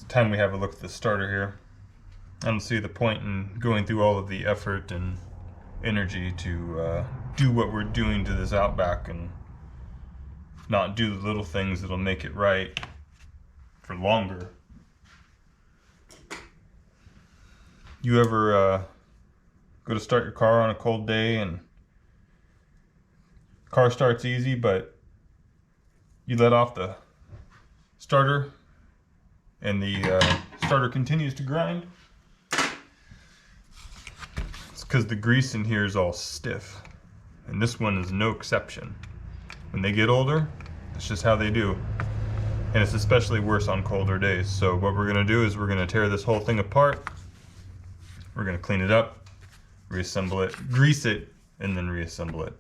time we have a look at the starter here. I don't see the point in going through all of the effort and energy to do what we're doing to this Outback and not do the little things that'll make it right for longer. You ever go to start your car on a cold day and car starts easy, but you let off the starter and the starter continues to grind? It's because the grease in here is all stiff, and this one is no exception. When they get older, that's just how they do, and it's especially worse on colder days. So what we're going to do is we're going to tear this whole thing apart. We're going to clean it up, reassemble it, grease it, and then reassemble it.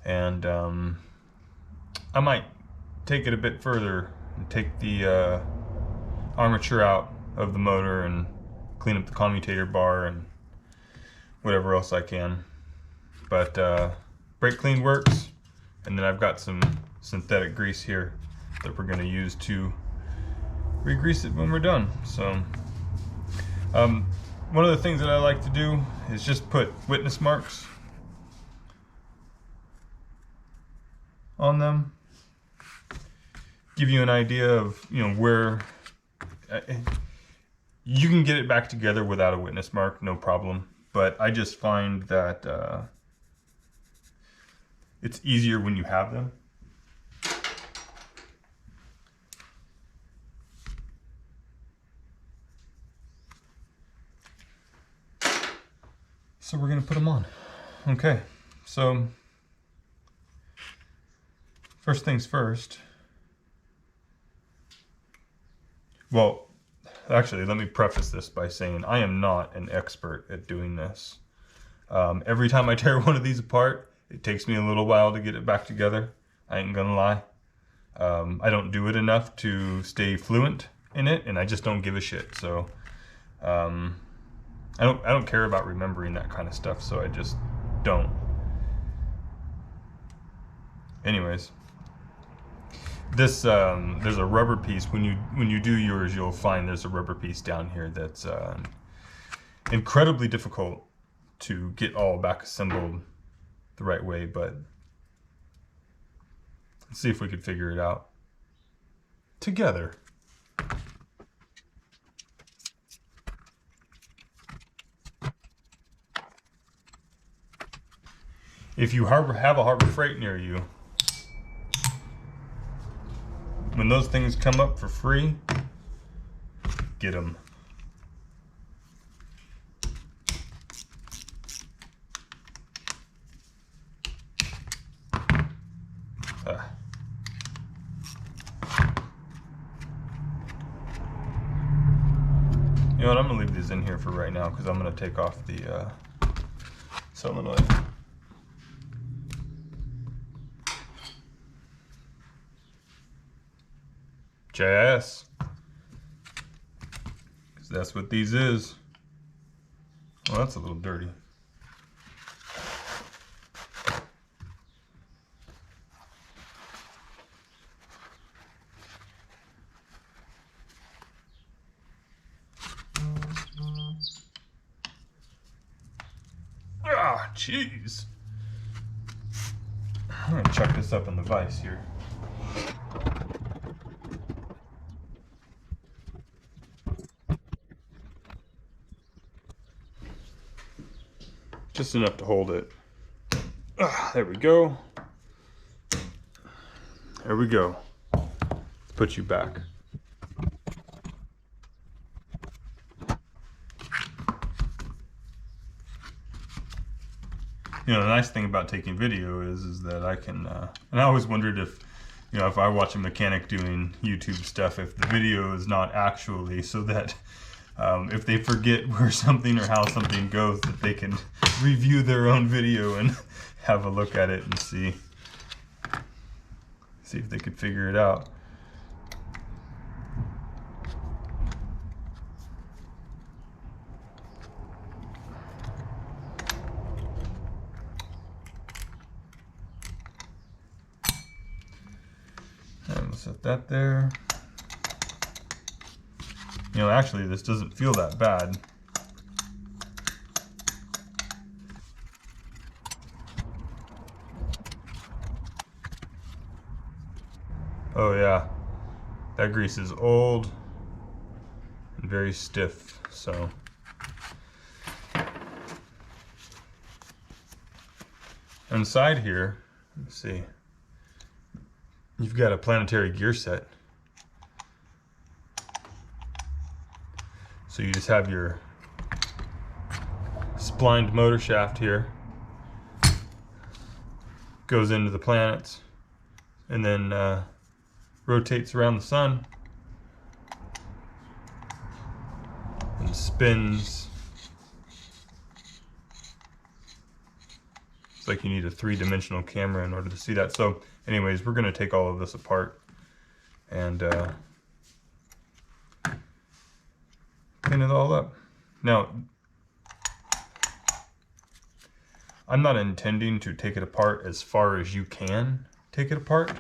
And I might take it a bit further and take the armature out of the motor and clean up the commutator bar and whatever else I can. But brake clean works, and then I've got some synthetic grease here that we're going to use to re-grease it when we're done. So one of the things that I like to do is just put witness marks on them, give you an idea of, you know, where you can get it back together without a witness mark, no problem. But I just find that it's easier when you have them. So we're gonna put them on. Okay, so first things first. Well, actually, let me preface this by saying I am not an expert at doing this. Every time I tear one of these apart, it takes me a little while to get it back together. I ain't gonna lie. I don't do it enough to stay fluent in it, and I just don't give a shit. So I don't care about remembering that kind of stuff, so I just don't. Anyways, this there's a rubber piece. When you do yours, you'll find there's a rubber piece down here that's incredibly difficult to get all back assembled the right way, but let's see if we could figure it out together. If you have a Harbor Freight near you, when those things come up for free, get them. You know what, I'm gonna leave these in here for right now because I'm gonna take off the solenoid. JS, because that's what these is. Well, that's a little dirty. Ah, jeez. I'm gonna chuck this up in the vise here. Just enough to hold it. There we go. There we go. Let's put you back. You know, the nice thing about taking video is that I can, and I always wondered if, you know, if I watch a mechanic doing YouTube stuff, if the video is not actually so that if they forget where something or how something goes, that they can review their own video and have a look at it and see if they could figure it out. And we'll set that there. You know, actually this doesn't feel that bad. Oh yeah, that grease is old and very stiff, so. Inside here, let's see, you've got a planetary gear set. So you just have your splined motor shaft here, goes into the planets, and then rotates around the sun and spins. It's like you need a three-dimensional camera in order to see that. So anyways, we're going to take all of this apart and clean it all up. Now, I'm not intending to take it apart as far as you can take it apart.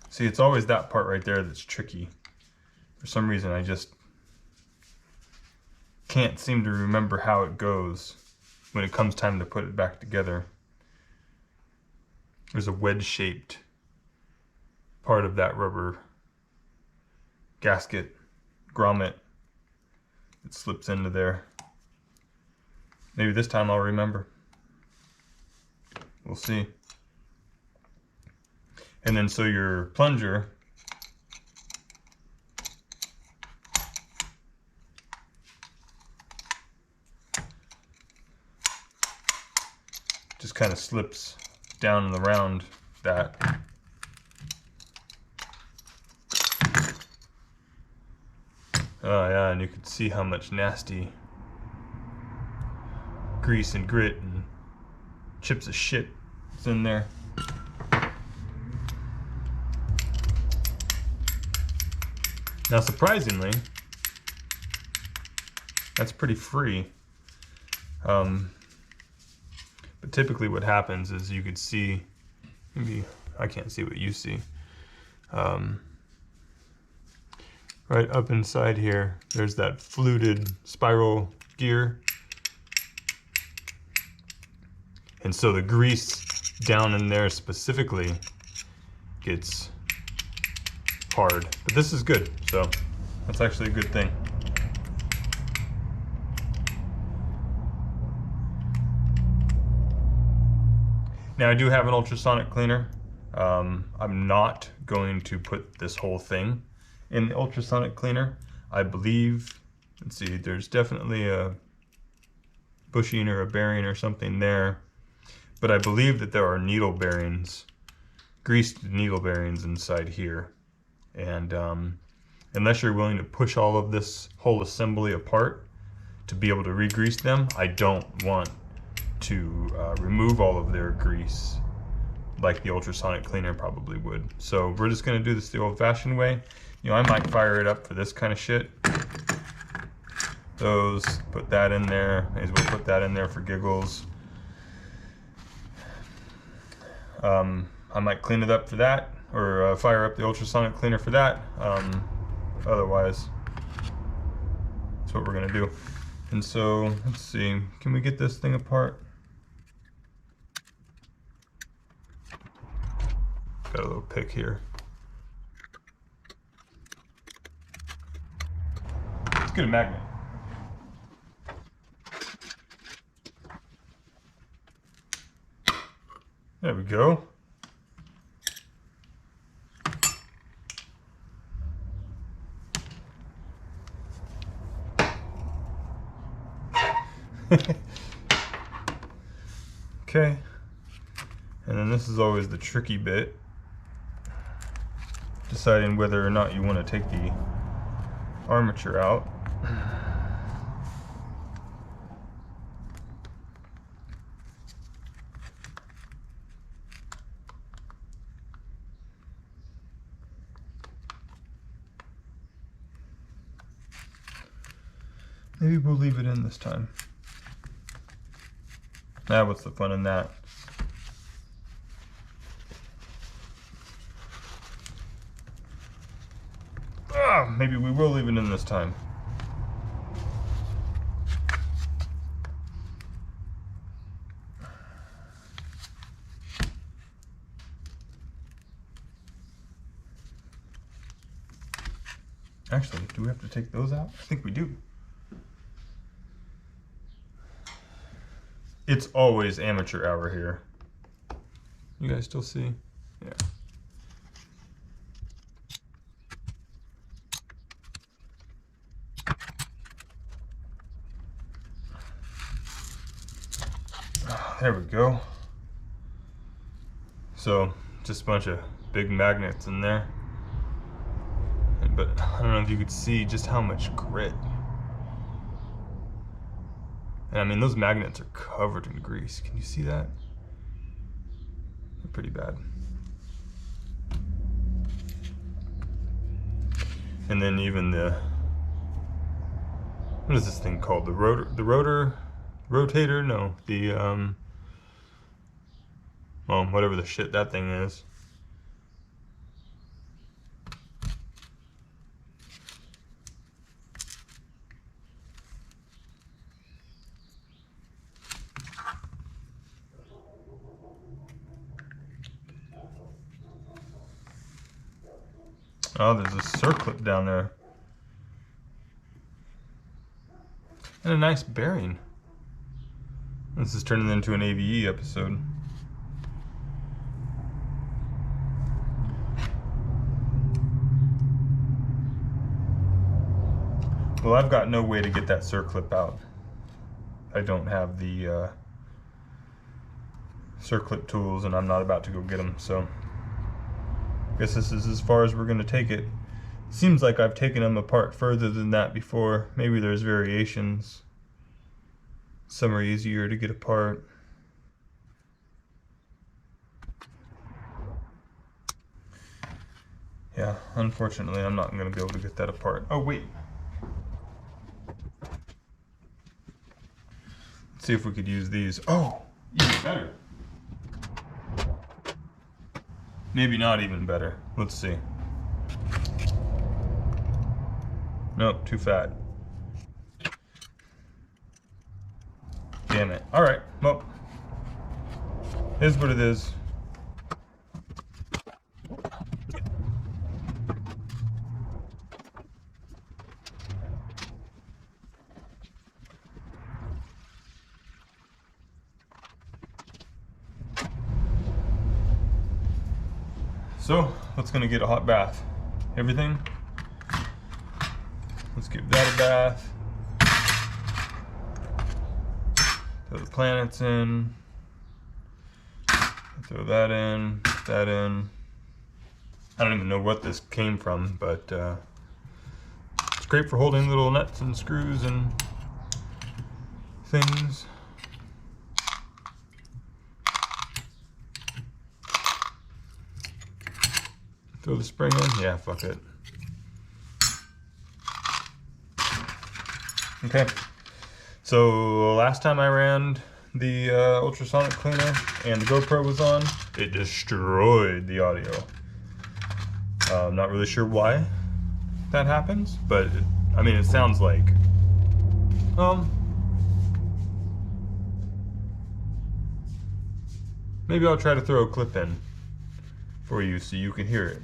See, it's always that part right there that's tricky. For some reason, I just can't seem to remember how it goes when it comes time to put it back together. There's a wedge-shaped part of that rubber gasket grommet that slips into there. Maybe this time I'll remember. We'll see. And then so your plunger just kind of slips down and around that. Oh yeah, and you can see how much nasty grease and grit and chips of shit is in there. Now surprisingly, that's pretty free. But typically what happens is you could see, maybe I can't see what you see. Right up inside here, there's that fluted spiral gear. And so the grease down in there specifically gets hard. But this is good, so that's actually a good thing. Now I do have an ultrasonic cleaner. I'm not going to put this whole thing in the ultrasonic cleaner. I believe, let's see, there's definitely a bushing or a bearing or something there. But I believe that there are needle bearings, greased needle bearings inside here. And unless you're willing to push all of this whole assembly apart to be able to re-grease them, I don't want to remove all of their grease like the ultrasonic cleaner probably would. So we're just going to do this the old-fashioned way. You know, I might fire it up for this kind of shit. Put that in there. May as well put that in there for giggles. I might clean it up for that, or fire up the ultrasonic cleaner for that. Otherwise, that's what we're gonna do. And so, let's see, can we get this thing apart? Got a little pick here. Let's get a magnet. There we go. Okay. And then this is always the tricky bit. Deciding whether or not you want to take the armature out. Maybe we'll leave it in this time. Now, what's the fun in that? Ah! Oh, maybe we will leave it in this time. Actually, do we have to take those out? I think we do. It's always amateur hour here. You guys still see? Yeah. There we go. So, just a bunch of big magnets in there. But I don't know if you could see just how much grit. And I mean, those magnets are covered in grease. Can you see that? They're pretty bad. And then even the, what is this thing called? The rotator? No, the, well, whatever the shit that thing is. Oh, there's a circlip down there. And a nice bearing. This is turning into an AVE episode. Well, I've got no way to get that circlip out. I don't have the circlip tools, and I'm not about to go get them, so I guess this is as far as we're going to take it. Seems like I've taken them apart further than that before. Maybe there's variations. Some are easier to get apart. Yeah, unfortunately, I'm not going to be able to get that apart. Oh, wait. Let's see if we could use these. Oh, even better. Maybe not even better. Let's see. Nope, too fat. Damn it. All right, well, here's what it is. So, what's gonna get a hot bath? Everything? Let's give that a bath. Throw the planets in. Throw that in, that in. I don't even know what this came from, but it's great for holding little nuts and screws and things. Throw the spring in? Yeah, fuck it. Okay. So last time I ran the ultrasonic cleaner and the GoPro was on, it destroyed the audio. I'm not really sure why that happens, but I mean, it sounds like, maybe I'll try to throw a clip in for you so you can hear it.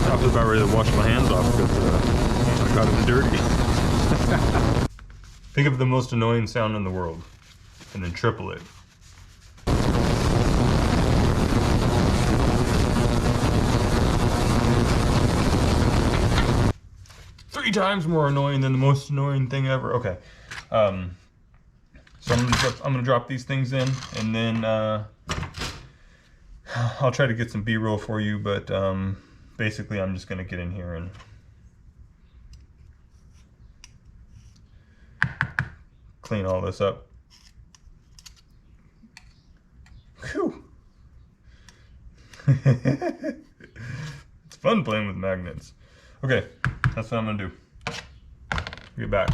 I was about ready to wash my hands off because I got them dirty. Think of the most annoying sound in the world, and then triple it. Three times more annoying than the most annoying thing ever. Okay, so I'm gonna drop these things in, and then I'll try to get some B-roll for you, but basically I'm just gonna get in here and clean all this up. It's fun playing with magnets. Okay, that's what I'm gonna do. Get back.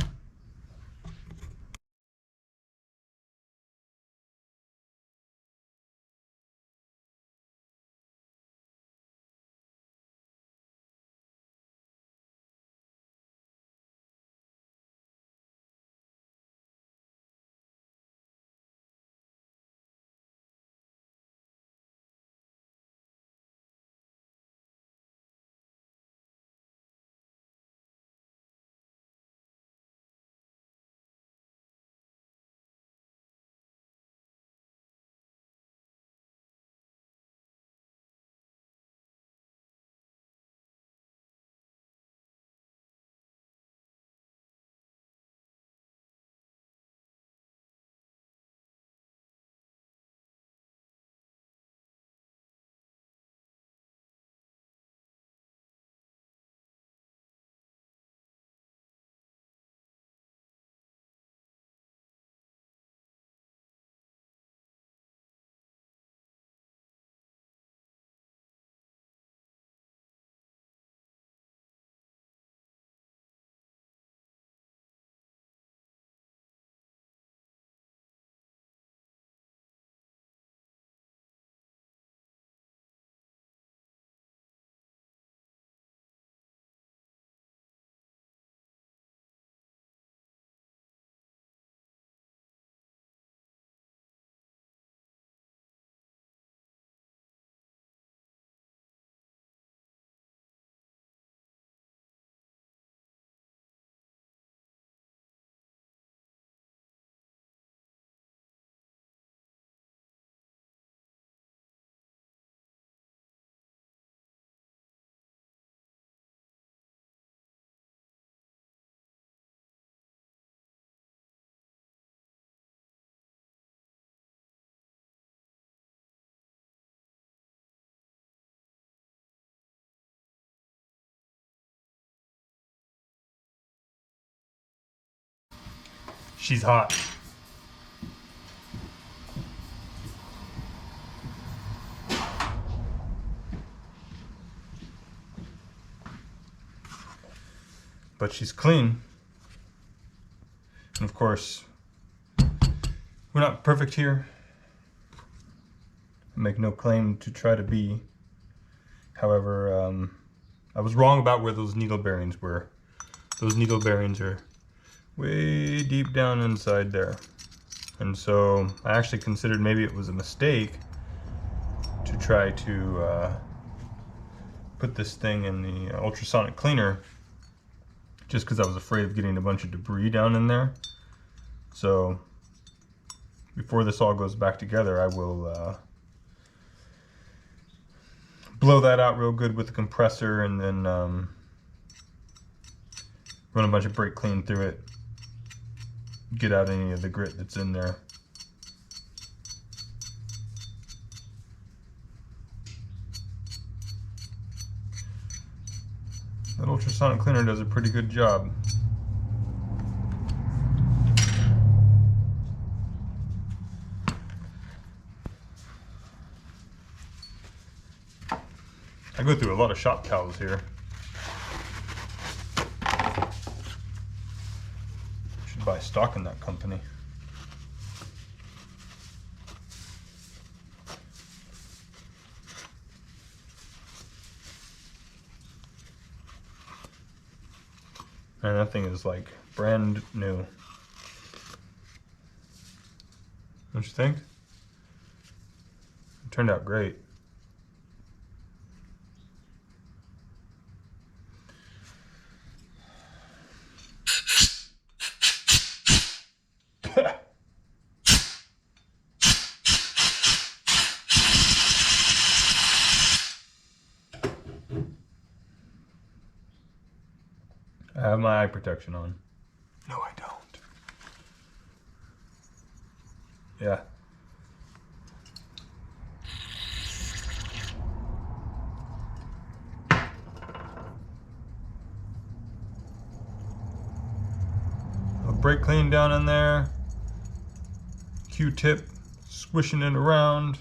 She's hot. But she's clean. And of course, we're not perfect here. I make no claim to try to be. However, I was wrong about where those needle bearings were. Those needle bearings are way deep down inside there. And so I actually considered maybe it was a mistake to try to put this thing in the ultrasonic cleaner, just because I was afraid of getting a bunch of debris down in there. So before this all goes back together, I will blow that out real good with the compressor, and then run a bunch of brake clean through it, get out any of the grit that's in there. That ultrasonic cleaner does a pretty good job. I go through a lot of shop towels here. Should buy stock in that company. And that thing is like brand new. Don't you think? It turned out great. I have my eye protection on. No, I don't. Yeah. A brake clean down in there. Q-tip, squishing it around.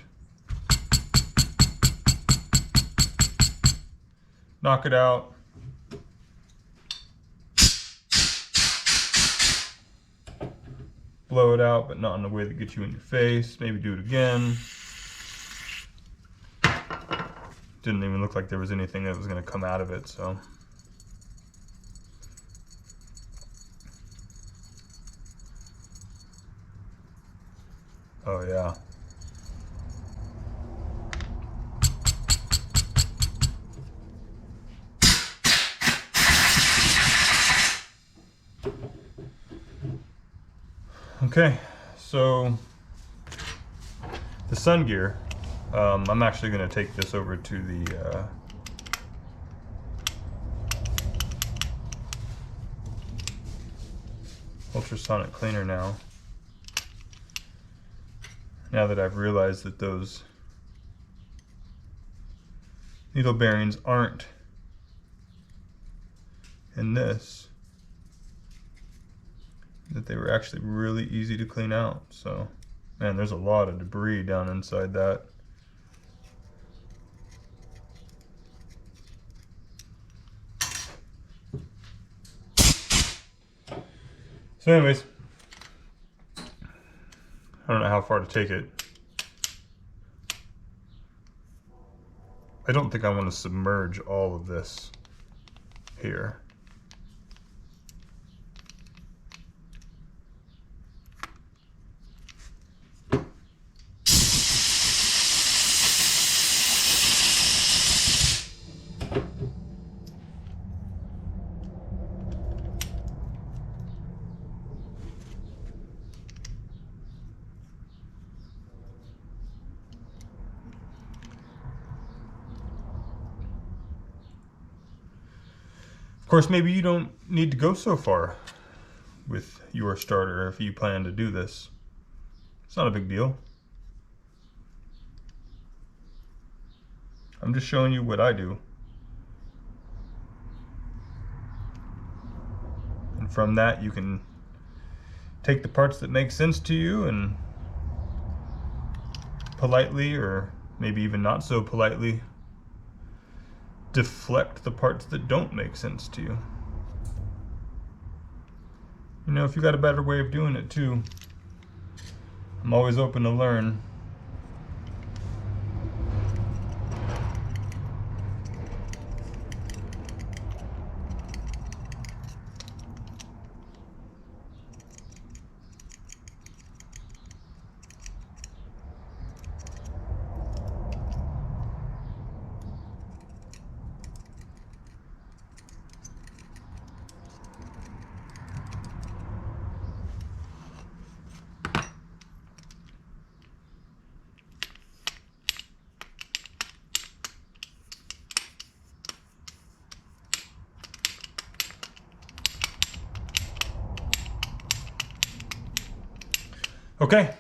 knock it out. Blow it out, but not in a way that gets you in your face. Maybe do it again. Didn't even look like there was anything that was going to come out of it, so. Oh yeah. Okay, so the sun gear, I'm actually going to take this over to the ultrasonic cleaner now that I've realized that those needle bearings aren't in this, that they were actually really easy to clean out. So, man, there's a lot of debris down inside that. So anyways, I don't know how far to take it. I don't think I want to submerge all of this here. Of course, maybe you don't need to go so far with your starter if you plan to do this. It's not a big deal. I'm just showing you what I do. And from that, you can take the parts that make sense to you and politely, or maybe even not so politely, deflect the parts that don't make sense to you. You know, if you got a better way of doing it too, I'm always open to learn. Okay.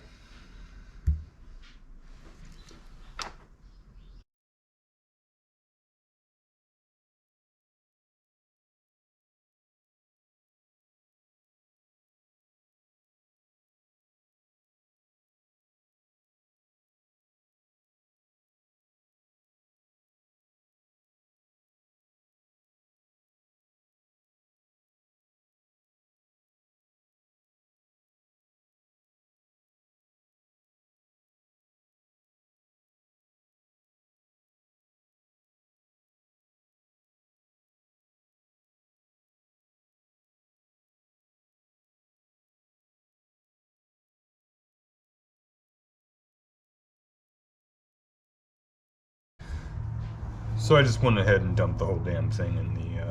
So I just went ahead and dumped the whole damn thing in the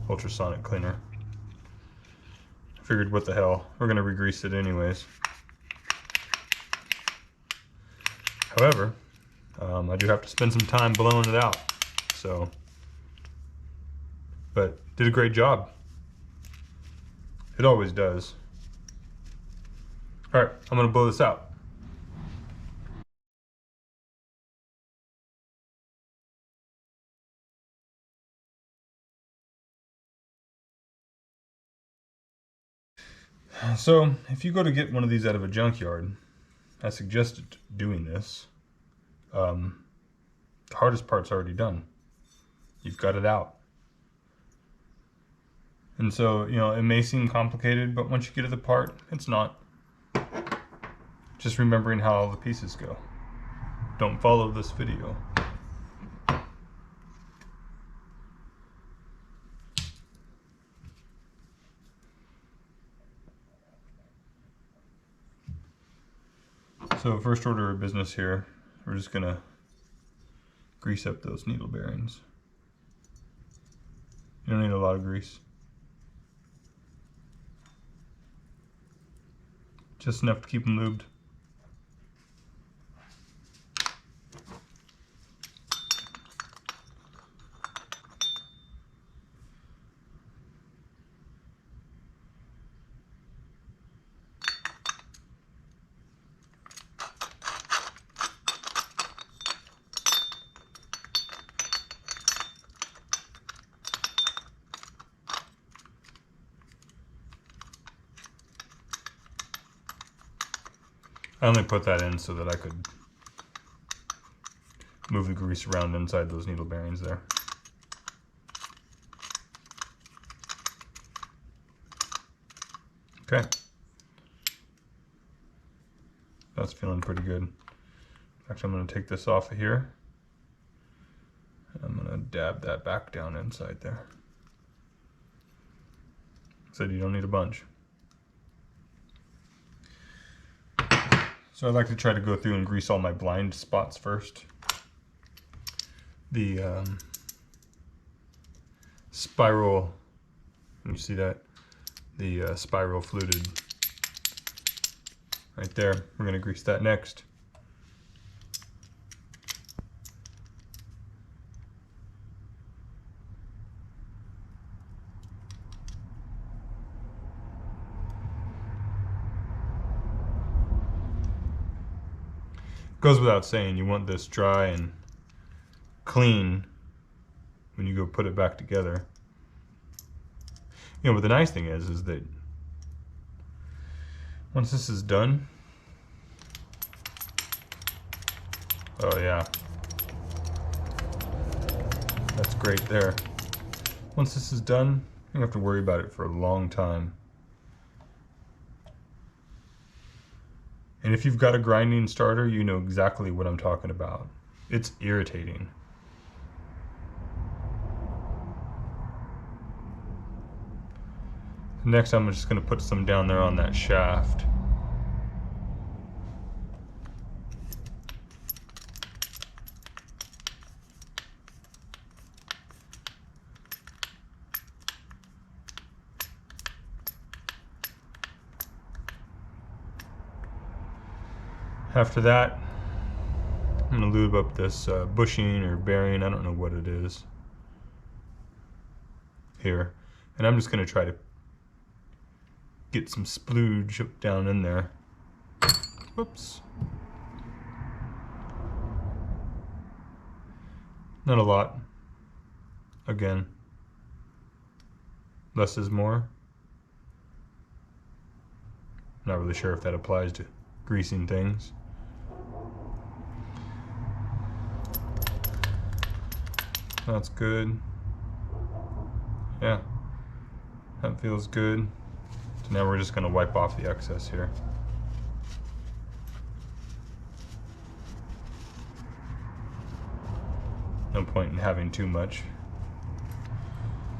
ultrasonic cleaner. I figured, what the hell, we're gonna re-grease it anyways. However, I do have to spend some time blowing it out. So, but did a great job. It always does. All right, I'm gonna blow this out. So if you go to get one of these out of a junkyard, I suggested doing this. The hardest part's already done. you've got it out. And so, you know, it may seem complicated, but once you get to the part, it's not. Just remembering how all the pieces go. Don't follow this video. So first order of business here, we're just gonna grease up those needle bearings. You don't need a lot of grease. Just enough to keep them lubed. I only put that in so that I could move the grease around inside those needle bearings there. Okay. That's feeling pretty good. In fact, I'm going to take this off of here. I'm going to dab that back down inside there. Said you don't need a bunch. So I like to try to go through and grease all my blind spots first. The spiral, you see that? The spiral fluted right there. We're going to grease that next. Goes without saying, you want this dry and clean when you go put it back together. You know, but the nice thing is that once this is done, oh yeah, that's great there. Once this is done, you don't have to worry about it for a long time. And if you've got a grinding starter, you know exactly what I'm talking about. It's irritating. Next, I'm just going to put some down there on that shaft. After that, I'm going to lube up this bushing or bearing, I don't know what it is, here. And I'm just going to try to get some splooge down in there. Whoops. Not a lot. Again, less is more. Not really sure if that applies to greasing things. That's good. Yeah, that feels good. So now we're just going to wipe off the excess here. No point in having too much.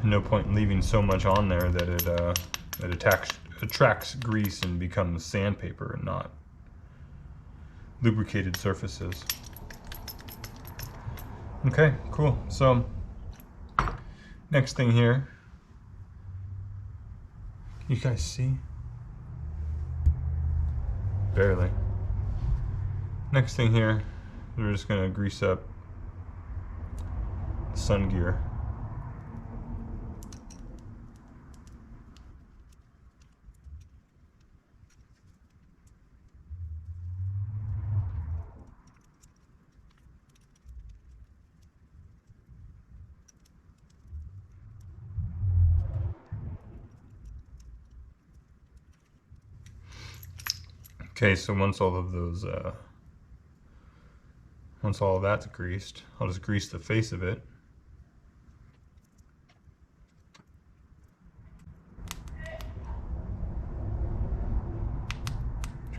And no point in leaving so much on there that it attracts grease and becomes sandpaper and not lubricated surfaces. Okay, cool. So next thing here, you guys see? Barely. Next thing here, we're just gonna grease up the sun gear. Okay, so once all of that's greased, I'll just grease the face of it.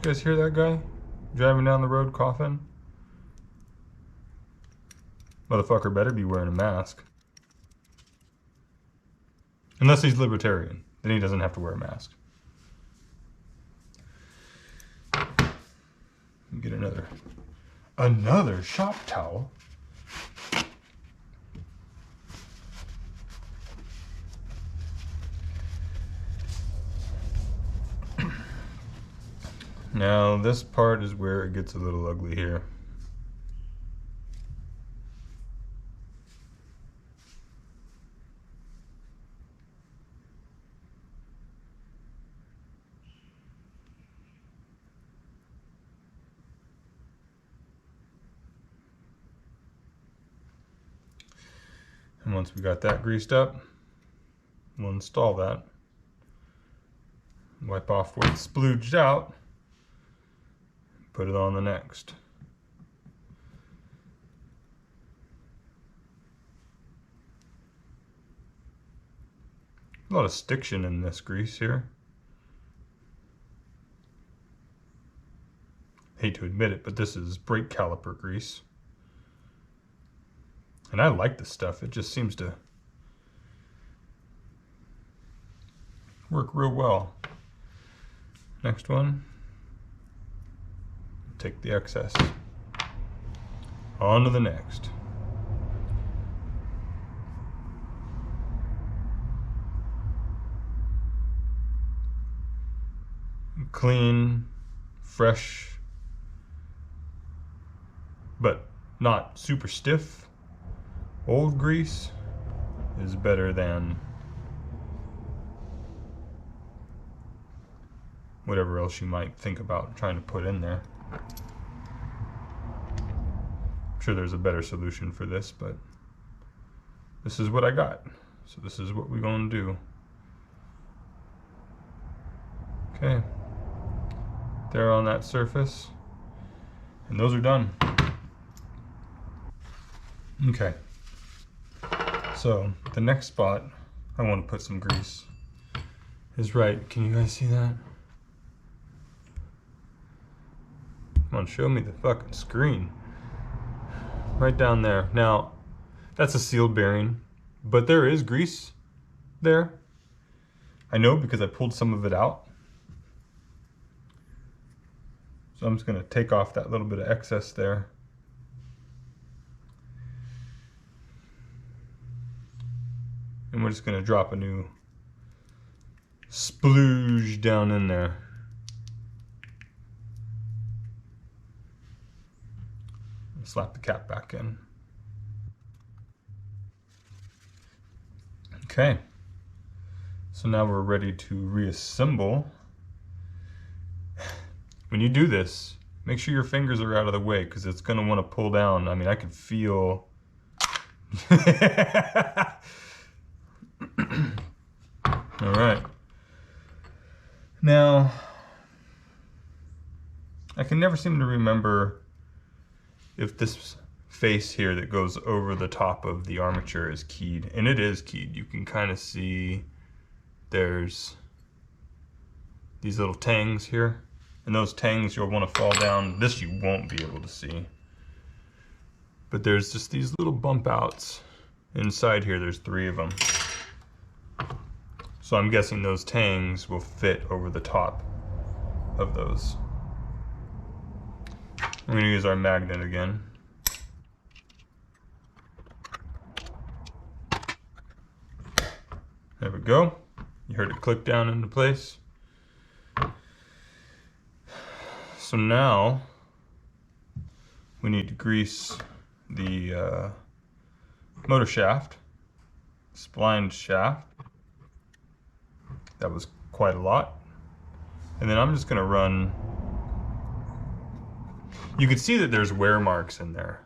guys hear that guy driving down the road coughing? Motherfucker better be wearing a mask. Unless he's libertarian, then he doesn't have to wear a mask. Get another shop towel. Now this part is where it gets a little ugly here. And once we got that greased up, we'll install that. Wipe off what's splooged out. Put it on the next. A lot of stiction in this grease here. Hate to admit it, but this is brake caliper grease. And I like this stuff. It just seems to work real well. Next one. Take the excess. On to the next. Clean, fresh, but not super stiff. Old grease is better than whatever else you might think about trying to put in there. I'm sure there's a better solution for this, but this is what I got. So this is what we're going to do. Okay. There on that surface. And those are done. Okay. So the next spot I want to put some grease is right. Can you guys see that? Come on, show me the fucking screen. Right down there. Now, that's a sealed bearing, but there is grease there. I know because I pulled some of it out. So I'm just going to take off that little bit of excess there. And we're just going to drop a new splooge down in there. Slap the cap back in. Okay. So now we're ready to reassemble. When you do this, make sure your fingers are out of the way because it's going to want to pull down. I mean, I can feel... All right. Now, I can never seem to remember if this face here that goes over the top of the armature is keyed. And it is keyed. You can kind of see there's these little tangs here. And those tangs you'll want to fall down. This you won't be able to see. But there's just these little bump outs. Inside here there's 3 of them. So I'm guessing those tangs will fit over the top of those. We're going to use our magnet again. There we go. You heard it click down into place. So now we need to grease the motor shaft, spline shaft. That was quite a lot. And then I'm just going to run. You can see that there's wear marks in there.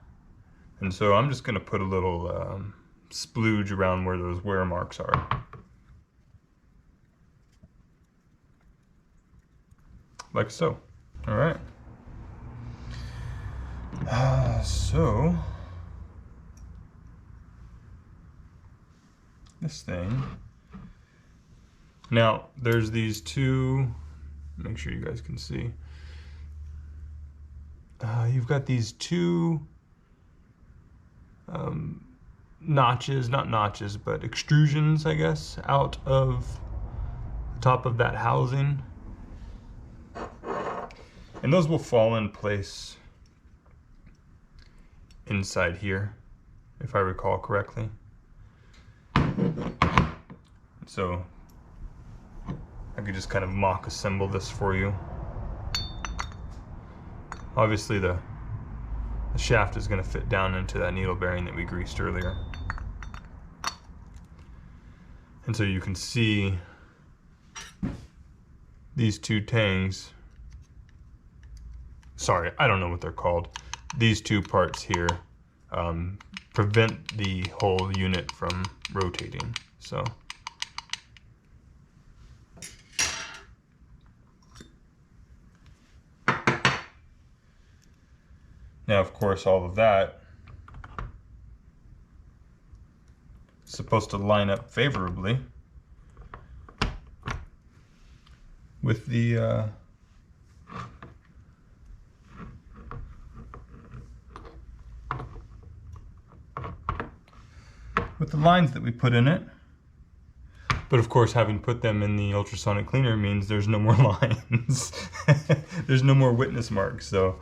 And so I'm just going to put a little splooge around where those wear marks are. Like so. All right. So this thing. Now there's these 2, make sure you guys can see. you've got these two notches, not notches, but extrusions, I guess, out of the top of that housing. And those will fall in place inside here, if I recall correctly. So I could just kind of mock assemble this for you. Obviously the shaft is going to fit down into that needle bearing that we greased earlier. And so you can see these two tangs. Sorry, I don't know what they're called. These two parts here prevent the whole unit from rotating. So now, of course, all of that is supposed to line up favorably with the lines that we put in it. But of course, having put them in the ultrasonic cleaner means there's no more lines. There's no more witness marks, so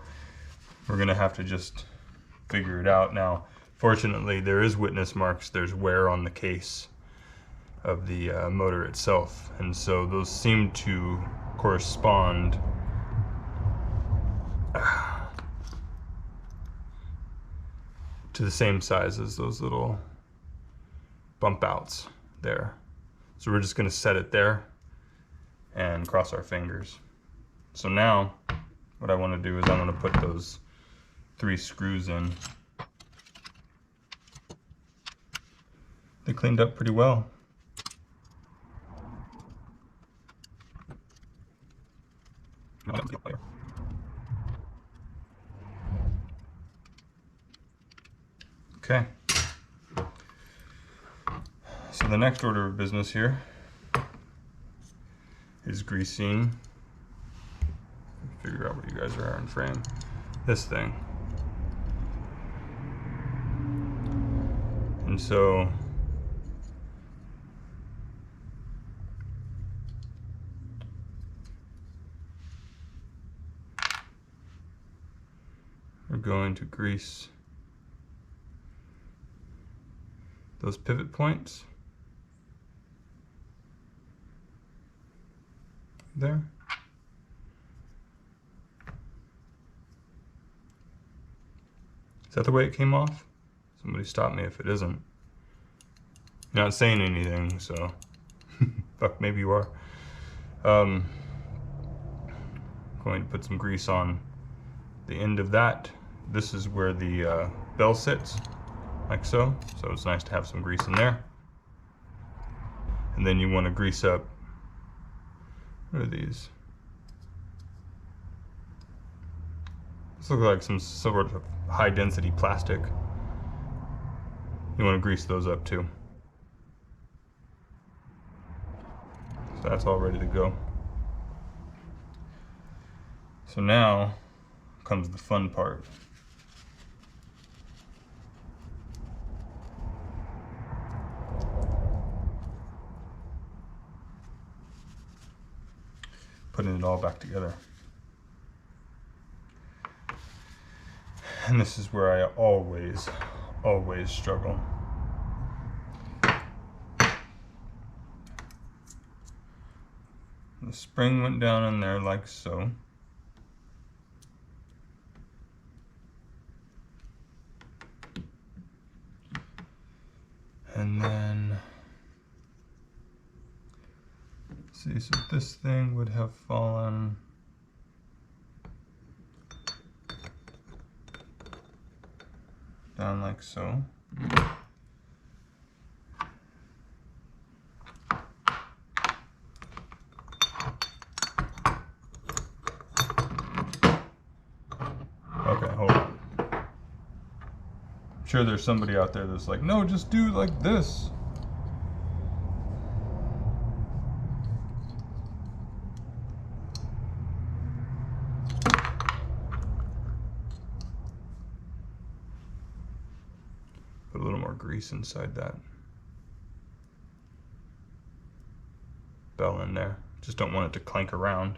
we're gonna have to just figure it out. Now, fortunately, there is witness marks. There's wear on the case of the motor itself, and so those seem to correspond to the same size as those little bump outs there. So we're just gonna set it there and cross our fingers. So now what I want to do is I want to put those 3 screws in. They cleaned up pretty well. Okay. So the next order of business here is greasing. Figure out what you guys are in frame. This thing. And so we're going to grease those pivot points there. Is that the way it came off? Somebody stop me if it isn't. You're not saying anything, so fuck, maybe you are. Going to put some grease on the end of that. This is where the bell sits, like so. So it's nice to have some grease in there. And then you want to grease up, what are these? This looks like some sort of high density plastic. You want to grease those up too. So that's all ready to go. So now comes the fun part. Putting it all back together. And this is where I always struggle. The spring went down in there like so. And then, see, so this thing would have fallen down like so. Okay, hold on. I'm sure there's somebody out there that's like, no, just do like this. Put a little more grease inside that bell in there. Just don't want it to clank around.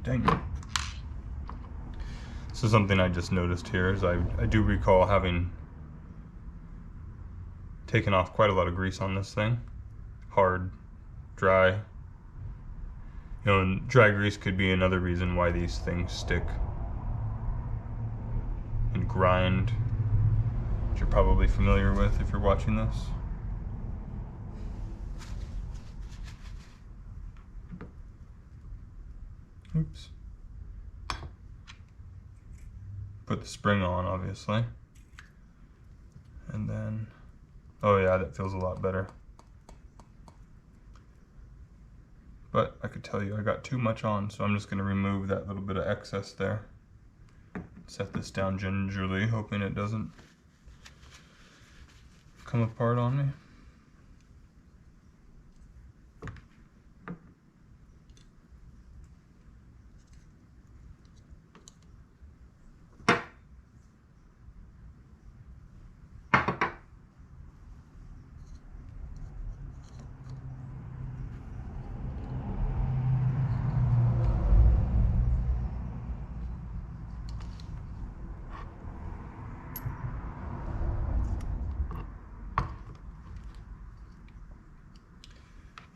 Dang it. So something I just noticed here is I do recall having taken off quite a lot of grease on this thing. Hard, dry. You know, and dry grease could be another reason why these things stick and grind, which you're probably familiar with if you're watching this. Oops. Put the spring on, obviously. And then, oh yeah, that feels a lot better. But I could tell you I got too much on, so I'm just going to remove that little bit of excess there. Set this down gingerly, hoping it doesn't come apart on me.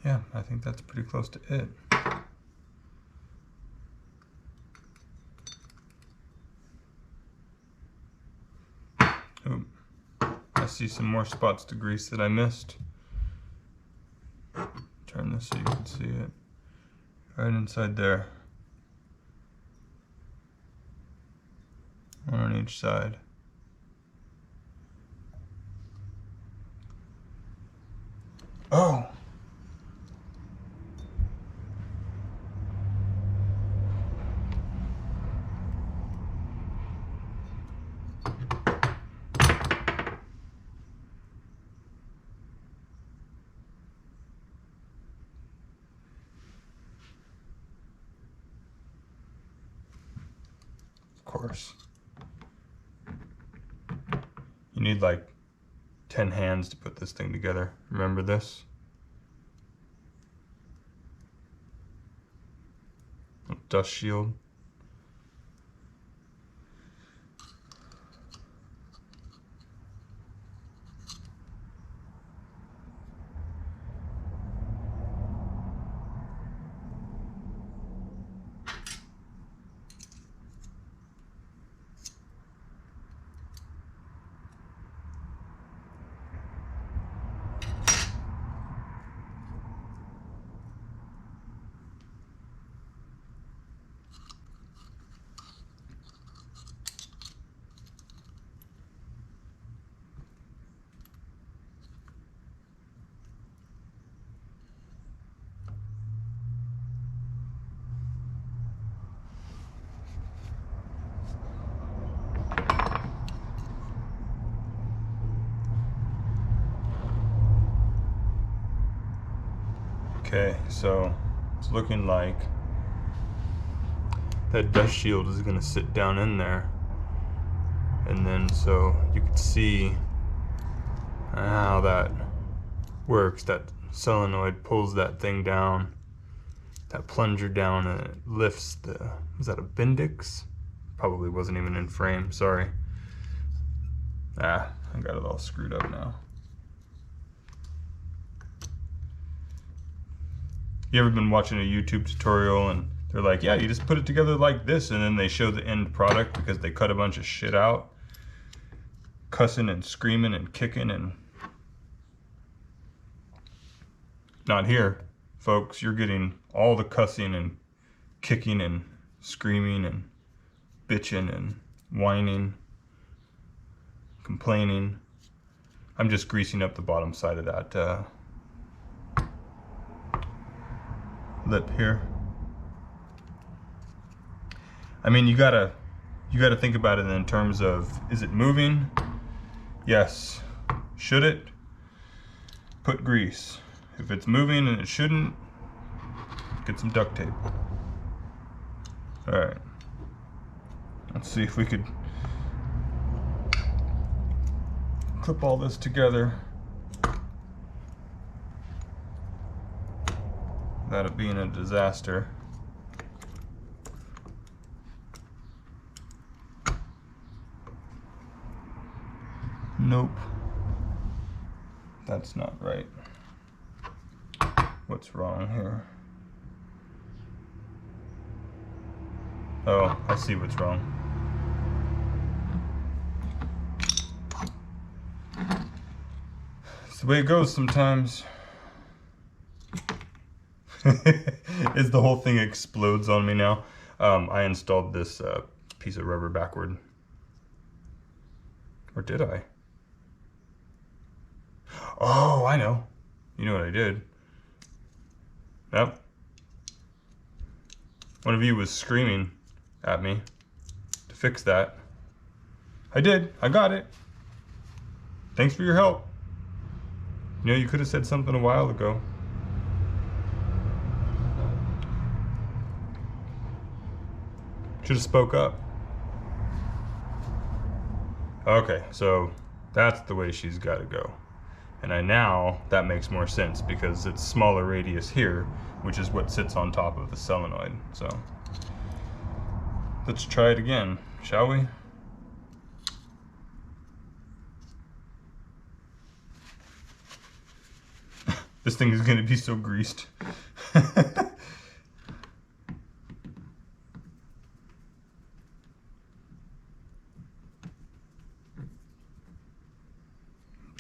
Yeah, I think that's pretty close to it. Oh, I see some more spots to grease that I missed. Turn this so you can see it. Right inside there. One on each side. Oh! Course. You need like 10 hands to put this thing together. Remember this? Dust shield. Okay, so it's looking like that dust shield is going to sit down in there, and then so you can see how that works. That solenoid pulls that thing down, that plunger down, and it lifts the, was that a Bendix? Probably wasn't even in frame, sorry. I got it all screwed up now. You ever been watching a YouTube tutorial and they're like, yeah, you just put it together like this, and then they show the end product because they cut a bunch of shit out, cussing and screaming and kicking, and not here, folks. You're getting all the cussing and kicking and screaming and bitching and whining, complaining. I'm just greasing up the bottom side of that lip here. I mean, you gotta think about it in terms of, is it moving? Yes. Should it? Put grease. If it's moving and it shouldn't, get some duct tape. Alright. Let's see if we could clip all this together without it being a disaster. Nope. That's not right. What's wrong here? Oh, I see what's wrong. It's the way it goes sometimes. Is the whole thing explodes on me now. I installed this piece of rubber backward. Or did I? Oh, I know. You know what I did. Yep. One of you was screaming at me to fix that. I did. I got it. Thanks for your help. You know, you could have said something a while ago. Should have spoke up. Okay, so that's the way she's got to go. And now that makes more sense because it's smaller radius here, which is what sits on top of the solenoid. So let's try it again, shall we? This thing is going to be so greased.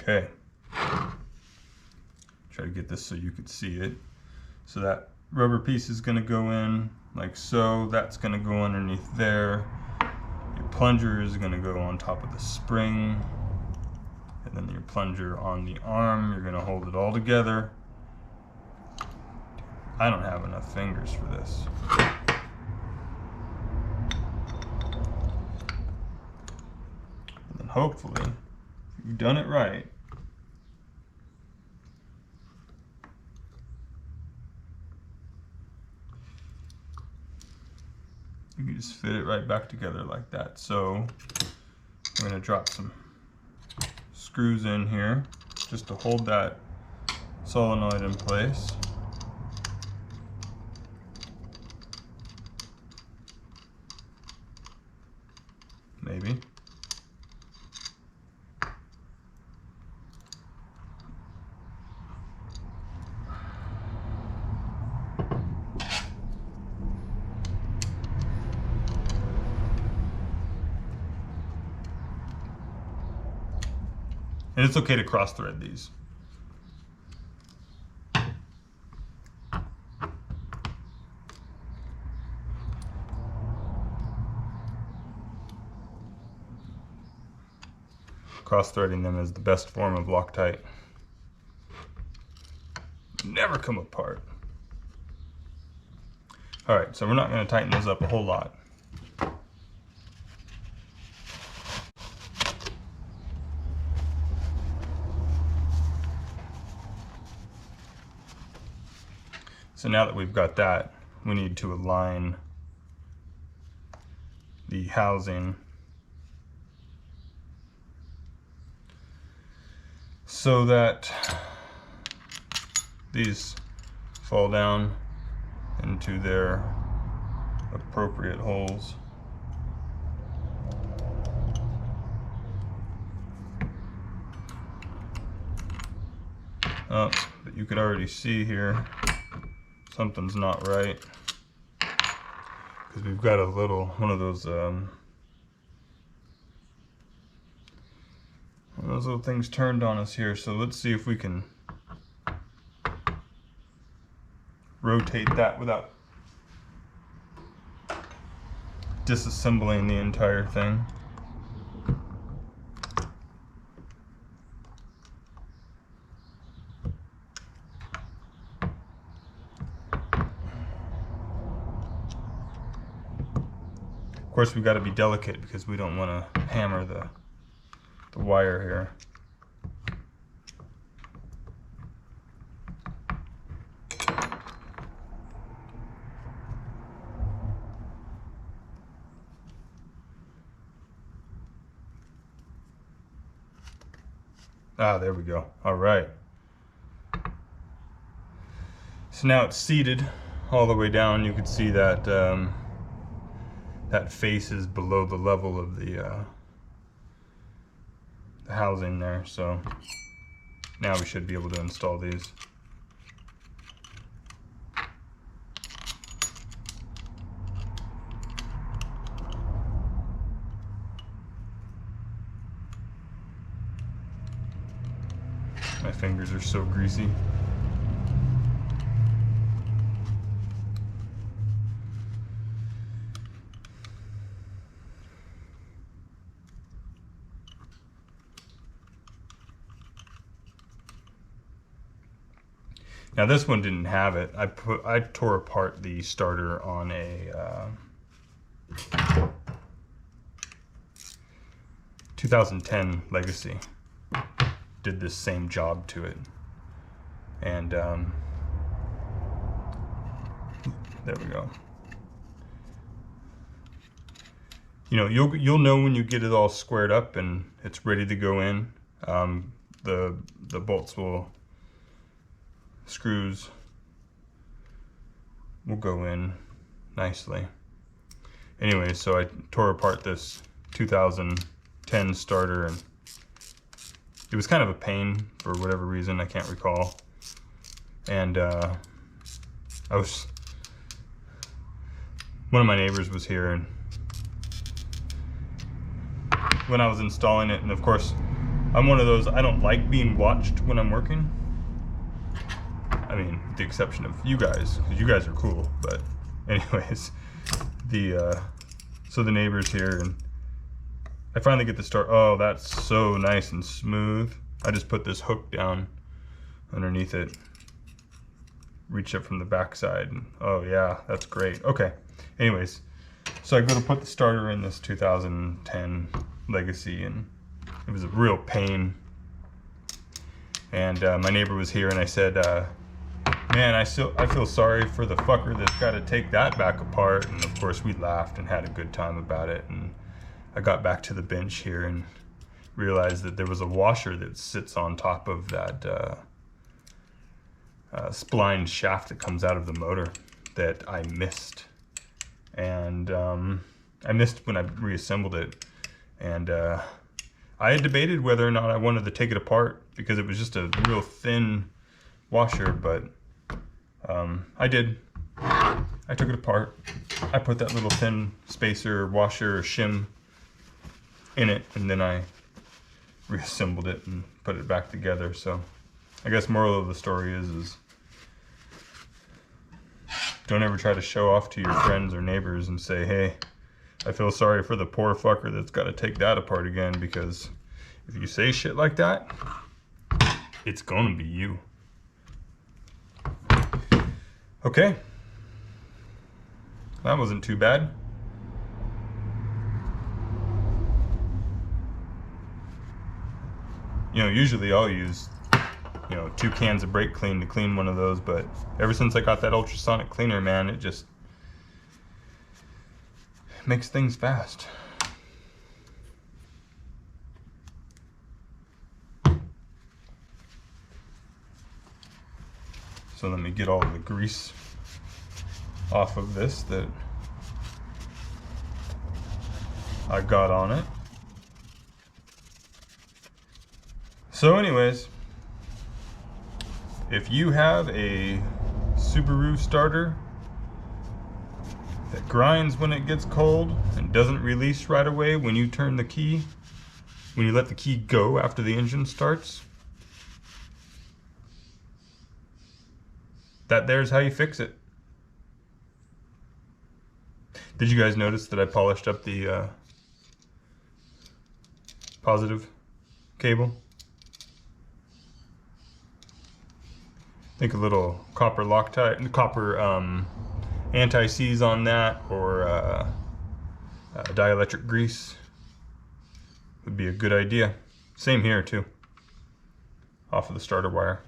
Okay. Try to get this so you could see it. So that rubber piece is going to go in like so. That's going to go underneath there. Your plunger is going to go on top of the spring. And then your plunger on the arm. You're going to hold it all together. I don't have enough fingers for this. And then hopefully, if you've done it right, you can just fit it right back together like that. So I'm going to drop some screws in here just to hold that solenoid in place. Maybe. And it's okay to cross thread these. Cross-threading them is the best form of Loctite. Never come apart. All right, so we're not going to tighten those up a whole lot. So now that we've got that, we need to align the housing so that these fall down into their appropriate holes. Oh, but you can already see here something's not right because we've got a little one of those little things turned on us here. So let's see if we can rotate that without disassembling the entire thing. Of course, we've got to be delicate because we don't want to hammer the wire here. Ah, there we go. All right. So now it's seated all the way down. You can see that that face is below the level of the housing there. So now we should be able to install these. My fingers are so greasy. Now this one didn't have it. I tore apart the starter on a 2010 Legacy. Did this same job to it, and there we go. You know, you'll know when you get it all squared up and it's ready to go in. The bolts screws will go in nicely. Anyway, so I tore apart this 2010 starter, and it was kind of a pain for whatever reason, I can't recall. And one of my neighbors was here, and when I was installing it, and of course, I'm one of those, I don't like being watched when I'm working. I mean, with the exception of you guys, because you guys are cool, but anyways, so the neighbor's here, and I finally get the start. Oh, that's so nice and smooth. I just put this hook down underneath it, reach up from the backside, and oh yeah, that's great. Okay, anyways, so I go to put the starter in this 2010 Legacy, and it was a real pain. And my neighbor was here, and I said, man, I feel sorry for the fucker that's got to take that back apart. And of course we laughed and had a good time about it. And I got back to the bench here and realized that there was a washer that sits on top of that spline shaft that comes out of the motor that I missed. And I missed when I reassembled it. And I had debated whether or not I wanted to take it apart because it was just a real thin washer, but I did. I took it apart. I put that little thin spacer, washer, shim in it, and then I reassembled it and put it back together. So I guess moral of the story is don't ever try to show off to your friends or neighbors and say, hey, I feel sorry for the poor fucker that's got to take that apart again, because if you say shit like that, it's gonna be you. Okay, that wasn't too bad. You know, usually I'll use, 2 cans of brake clean to clean one of those, but ever since I got that ultrasonic cleaner, man, it just makes things fast. So let me get all the grease off of this that I got on it. So anyways, if you have a Subaru starter that grinds when it gets cold and doesn't release right away when you turn the key, when you let the key go after the engine starts, there's how you fix it. Did you guys notice that I polished up the positive cable? I think a little copper Loctite, copper anti-seize on that, or dielectric grease would be a good idea. Same here too, off of the starter wire.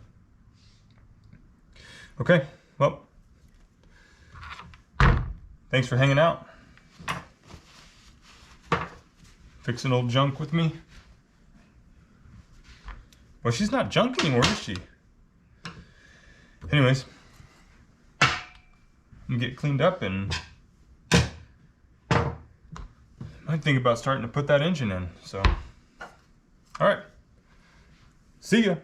Okay, well, thanks for hanging out, fixing old junk with me. Well, she's not junk anymore, is she? Anyways, I'm gonna get cleaned up and might think about starting to put that engine in. So, all right, see ya.